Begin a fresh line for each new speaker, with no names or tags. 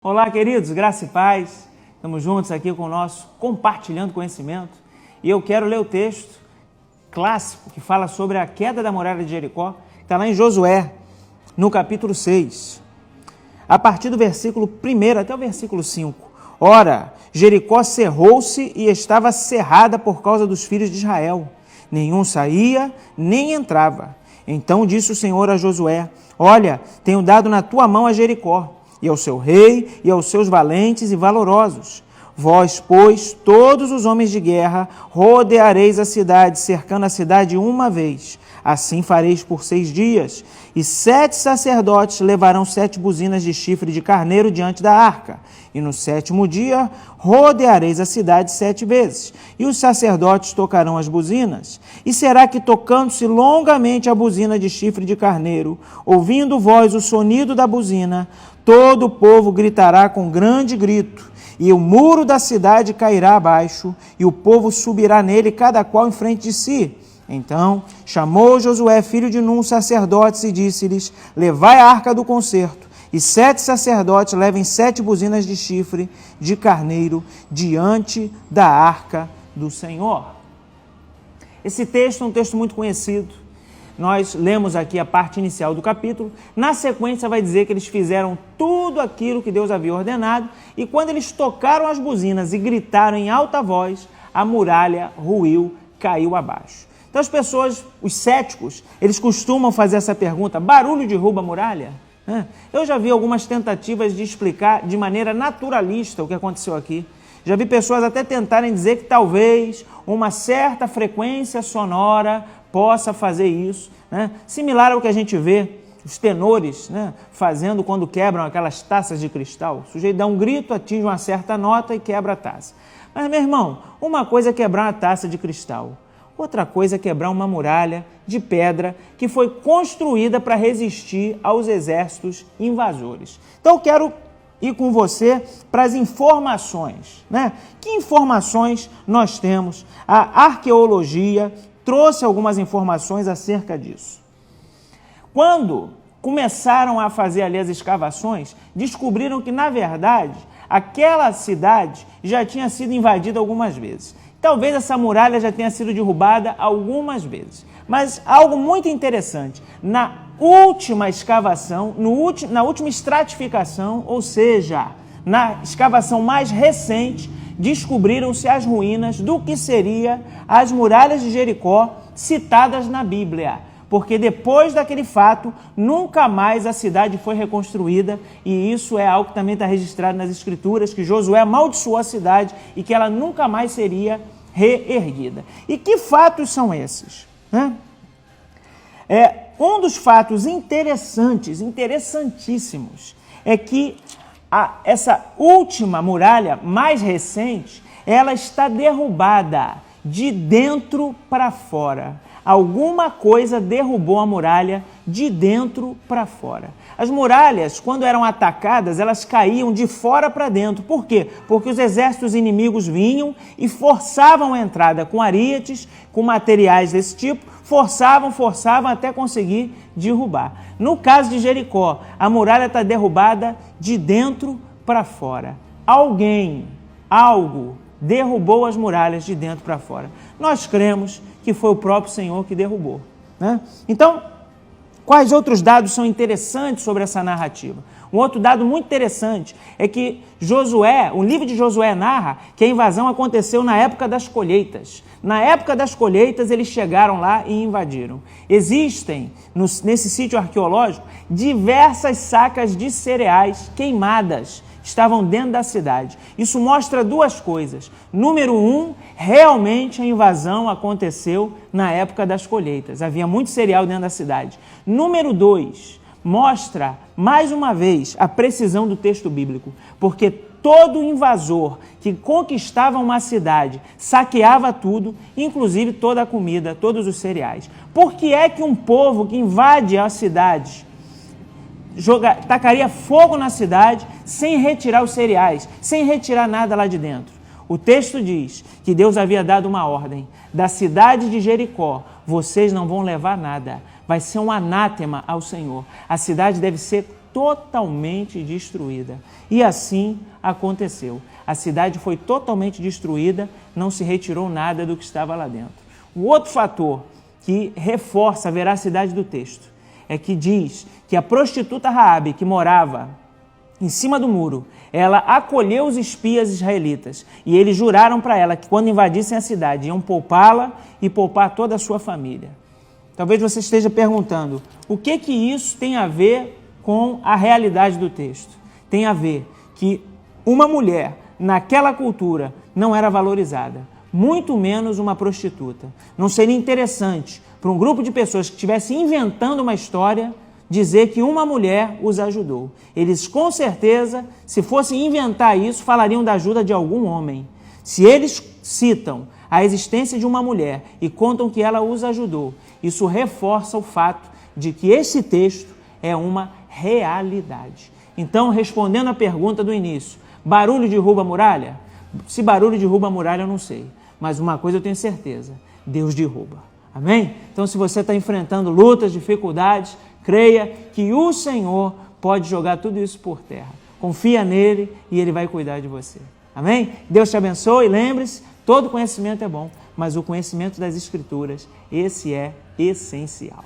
Olá, queridos, graça e paz. Estamos juntos aqui com o nosso Compartilhando Conhecimento. E eu quero ler o texto clássico que fala sobre a queda da muralha de Jericó, que está lá em Josué, no capítulo 6, a partir do versículo 1 até o versículo 5. Ora, Jericó cerrou-se e estava cerrada por causa dos filhos de Israel. Nenhum saía, nem entrava. Então disse o Senhor a Josué: Olha, tenho dado na tua mão a Jericó, e ao seu rei, e aos seus valentes e valorosos. Vós, pois, todos os homens de guerra, rodeareis a cidade, cercando a cidade uma vez. Assim fareis por 6 dias. E 7 sacerdotes levarão 7 buzinas de chifre de carneiro diante da arca. E no 7º dia, rodeareis a cidade 7 vezes. E os sacerdotes tocarão as buzinas. E será que, tocando-se longamente a buzina de chifre de carneiro, ouvindo vós o sonido da buzina, todo o povo gritará com grande grito, e o muro da cidade cairá abaixo, e o povo subirá nele, cada qual em frente de si. Então chamou Josué, filho de Num, sacerdotes, e disse-lhes: Levai a arca do concerto, e 7 sacerdotes levem 7 buzinas de chifre de carneiro diante da arca do Senhor. Esse texto é um texto muito conhecido. Nós lemos aqui a parte inicial do capítulo. Na sequência vai dizer que eles fizeram tudo aquilo que Deus havia ordenado, e quando eles tocaram as buzinas e gritaram em alta voz, a muralha ruiu, caiu abaixo. Então as pessoas, os céticos, eles costumam fazer essa pergunta: barulho derruba a muralha? Eu já vi algumas tentativas de explicar de maneira naturalista o que aconteceu aqui. Já vi pessoas até tentarem dizer que talvez uma certa frequência sonora possa fazer isso, similar ao que a gente vê os tenores fazendo quando quebram aquelas taças de cristal. O sujeito dá um grito, atinge uma certa nota e quebra a taça. Mas, meu irmão, uma coisa é quebrar uma taça de cristal, outra coisa é quebrar uma muralha de pedra que foi construída para resistir aos exércitos invasores. Então eu quero ir com você para as informações. Que informações nós temos? A arqueologia trouxe algumas informações acerca disso. Quando começaram a fazer ali as escavações, descobriram que, na verdade, aquela cidade já tinha sido invadida algumas vezes. Talvez essa muralha já tenha sido derrubada algumas vezes. Mas algo muito interessante, na última escavação, na última estratificação, ou seja, na escavação mais recente, descobriram-se as ruínas do que seria as muralhas de Jericó citadas na Bíblia. Porque depois daquele fato, nunca mais a cidade foi reconstruída, e isso é algo que também está registrado nas Escrituras, que Josué amaldiçoou a cidade e que ela nunca mais seria reerguida. E que fatos são esses? Um dos fatos interessantíssimos, é que essa última muralha mais recente, ela está derrubada de dentro para fora. Alguma coisa derrubou a muralha de dentro para fora. As muralhas, quando eram atacadas, elas caíam de fora para dentro. Por quê? Porque os exércitos inimigos vinham e forçavam a entrada com arietes, com materiais desse tipo, forçavam até conseguir derrubar. No caso de Jericó, a muralha está derrubada de dentro para fora. Algo derrubou as muralhas de dentro para fora. Nós cremos que foi o próprio Senhor que derrubou. Então, quais outros dados são interessantes sobre essa narrativa? Um outro dado muito interessante é que o livro de Josué narra que a invasão aconteceu na época das colheitas. Na época das colheitas, eles chegaram lá e invadiram. Existem, nesse sítio arqueológico, diversas sacas de cereais queimadas, estavam dentro da cidade. Isso mostra duas coisas. Número 1, realmente a invasão aconteceu na época das colheitas. Havia muito cereal dentro da cidade. Número 2, mostra, mais uma vez, a precisão do texto bíblico. Porque todo invasor que conquistava uma cidade saqueava tudo, inclusive toda a comida, todos os cereais. Por que é que um povo que invade a cidade tacaria fogo na cidade sem retirar os cereais, sem retirar nada lá de dentro? O texto diz que Deus havia dado uma ordem: da cidade de Jericó vocês não vão levar nada, vai ser um anátema ao Senhor. A cidade deve ser totalmente destruída. E assim aconteceu. A cidade foi totalmente destruída, não se retirou nada do que estava lá dentro. O outro fator que reforça a veracidade do texto é que diz que a prostituta Raabe, que morava em cima do muro, ela acolheu os espias israelitas e eles juraram para ela que quando invadissem a cidade iam poupá-la e poupar toda a sua família. Talvez você esteja perguntando, o que isso tem a ver com a realidade do texto? Tem a ver que uma mulher naquela cultura não era valorizada, muito menos uma prostituta. Não seria interessante para um grupo de pessoas que estivesse inventando uma história dizer que uma mulher os ajudou. Eles, com certeza, se fossem inventar isso, falariam da ajuda de algum homem. Se eles citam a existência de uma mulher e contam que ela os ajudou, isso reforça o fato de que esse texto é uma realidade. Então, respondendo à pergunta do início, barulho derruba a muralha? Se barulho derruba a muralha, eu não sei. Mas uma coisa eu tenho certeza, Deus derruba. Amém? Então, se você está enfrentando lutas, dificuldades, creia que o Senhor pode jogar tudo isso por terra. Confia nele e ele vai cuidar de você. Amém? Deus te abençoe e lembre-se, todo conhecimento é bom, mas o conhecimento das Escrituras, esse é essencial.